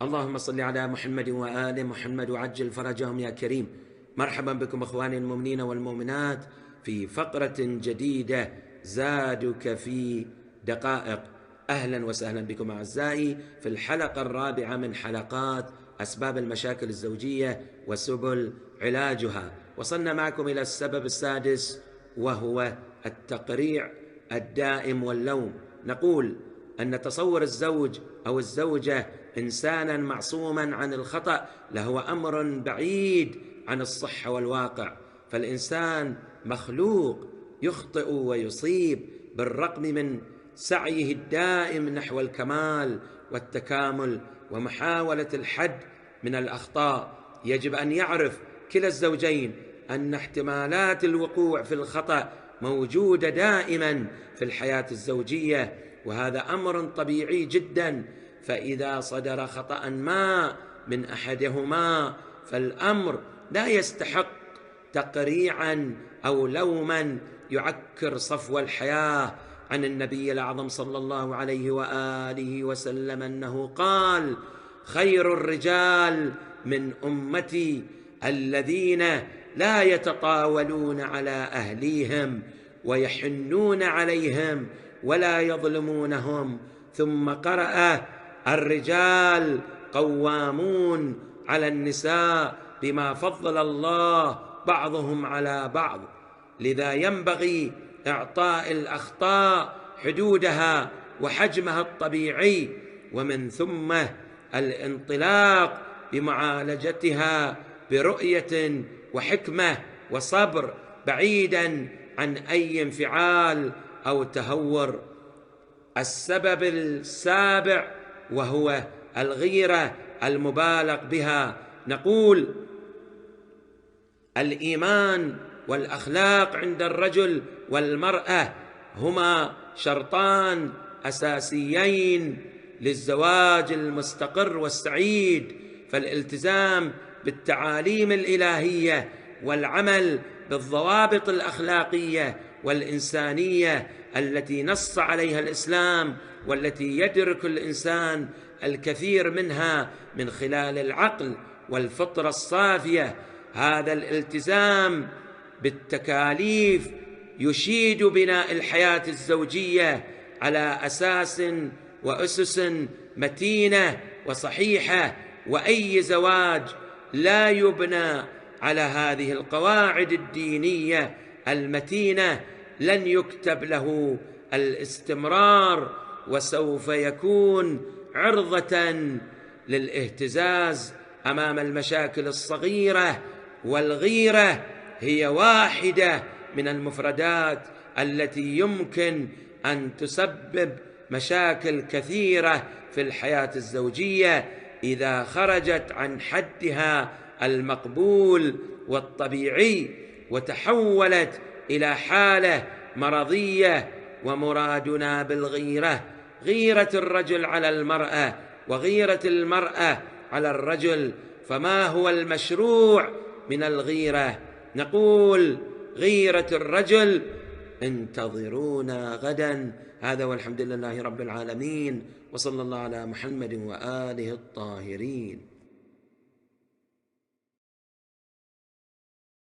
اللهم صل على محمد وآل محمد وعجل فرجهم يا كريم. مرحبا بكم أخواني المؤمنين والمؤمنات في فقرة جديدة زادك في دقائق. أهلا وسهلا بكم أعزائي في الحلقة الرابعة من حلقات أسباب المشاكل الزوجية وسبل علاجها. وصلنا معكم إلى السبب السادس، وهو التقريع الدائم واللوم. نقول أن تصور الزوج أو الزوجة إنسانا معصوما عن الخطأ لهو أمر بعيد عن الصحة والواقع، فالإنسان مخلوق يخطئ ويصيب بالرغم من سعيه الدائم نحو الكمال والتكامل ومحاولة الحد من الأخطاء. يجب أن يعرف كلا الزوجين أن احتمالات الوقوع في الخطأ موجودة دائما في الحياة الزوجية، وهذا أمر طبيعي جدا. فإذا صدر خطأ ما من أحدهما فالأمر لا يستحق تقريعا أو لوما يعكر صفو الحياة. عن النبي الأعظم صلى الله عليه وآله وسلم أنه قال: خير الرجال من أمتي الذين لا يتطاولون على أهليهم ويحنون عليهم ولا يظلمونهم. ثم قرأ: الرجال قوامون على النساء بما فضل الله بعضهم على بعض. لذا ينبغي إعطاء الأخطاء حدودها وحجمها الطبيعي، ومن ثم الانطلاق بمعالجتها برؤية وحكمة وصبر، بعيدا عن أي انفعال أو تهور. السبب السابع وهو الغيرة المبالغ بها. نقول: الإيمان والأخلاق عند الرجل والمرأة هما شرطان أساسيين للزواج المستقر والسعيد، فالالتزام بالتعاليم الإلهية والعمل بالضوابط الأخلاقية والإنسانية التي نص عليها الإسلام، والتي يدرك الإنسان الكثير منها من خلال العقل والفطرة الصافية. هذا الالتزام بالتكاليف يشيد بناء الحياة الزوجية على أساس وأسس متينة وصحيحة، وأي زواج لا يبنى على هذه القواعد الدينية المتينة لن يكتب له الاستمرار، وسوف يكون عرضة للاهتزاز أمام المشاكل الصغيرة. والغيرة هي واحدة من المفردات التي يمكن أن تسبب مشاكل كثيرة في الحياة الزوجية إذا خرجت عن حدها المقبول والطبيعي وتحولت إلى حالة مرضية. ومرادنا بالغيرة غيرة الرجل على المرأة وغيرة المرأة على الرجل. فما هو المشروع من الغيرة؟ نقول: غيرة الرجل انتظرونا غدا. هذا والحمد لله رب العالمين، وصلى الله على محمد وآله الطاهرين.